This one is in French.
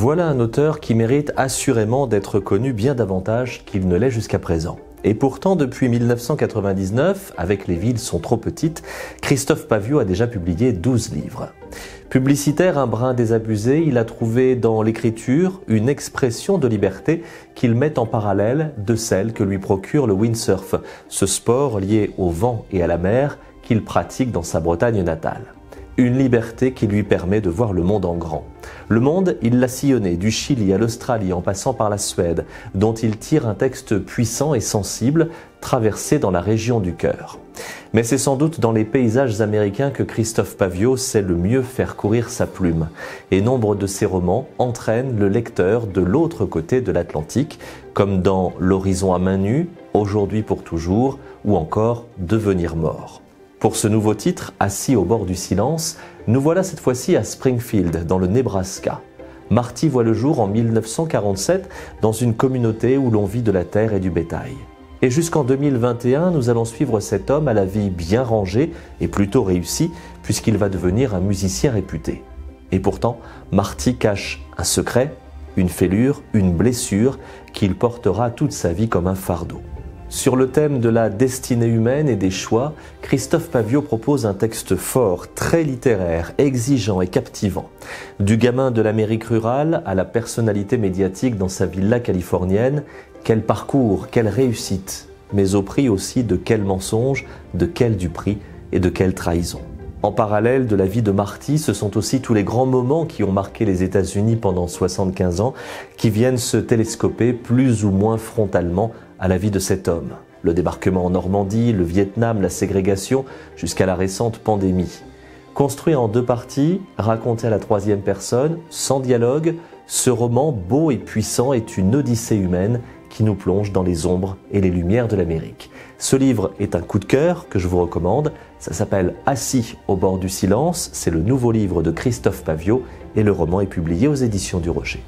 Voilà un auteur qui mérite assurément d'être connu bien davantage qu'il ne l'est jusqu'à présent. Et pourtant, depuis 1999, avec Les villes sont trop petites, Christophe Paviot a déjà publié 12 livres. Publicitaire un brin désabusé, il a trouvé dans l'écriture une expression de liberté qu'il met en parallèle de celle que lui procure le windsurf, ce sport lié au vent et à la mer qu'il pratique dans sa Bretagne natale. Une liberté qui lui permet de voir le monde en grand. Le monde, il l'a sillonné du Chili à l'Australie en passant par la Suède, dont il tire un texte puissant et sensible, traversé dans la région du cœur. Mais c'est sans doute dans les paysages américains que Christophe Paviot sait le mieux faire courir sa plume. Et nombre de ses romans entraînent le lecteur de l'autre côté de l'Atlantique, comme dans L'horizon à main nue, Aujourd'hui pour toujours, ou encore Devenir mort. Pour ce nouveau titre, Assis au bord du silence, nous voilà cette fois-ci à Springfield, dans le Nebraska. Marty voit le jour en 1947 dans une communauté où l'on vit de la terre et du bétail. Et jusqu'en 2021, nous allons suivre cet homme à la vie bien rangée et plutôt réussie, puisqu'il va devenir un musicien réputé. Et pourtant, Marty cache un secret, une fêlure, une blessure qu'il portera toute sa vie comme un fardeau. Sur le thème de la destinée humaine et des choix, Christophe Paviot propose un texte fort, très littéraire, exigeant et captivant. Du gamin de l'Amérique rurale à la personnalité médiatique dans sa villa californienne, quel parcours, quelle réussite, mais au prix aussi de quel mensonge, de quel duperie et de quelle trahison. En parallèle de la vie de Marty, ce sont aussi tous les grands moments qui ont marqué les États-Unis pendant 75 ans qui viennent se télescoper plus ou moins frontalement à la vie de cet homme. Le débarquement en Normandie, le Vietnam, la ségrégation, jusqu'à la récente pandémie. Construit en 2 parties, raconté à la 3e personne, sans dialogue, ce roman beau et puissant est une odyssée humaine qui nous plonge dans les ombres et les lumières de l'Amérique. Ce livre est un coup de cœur que je vous recommande. Ça s'appelle Assis au bord du silence. C'est le nouveau livre de Christophe Paviot et le roman est publié aux éditions du Rocher.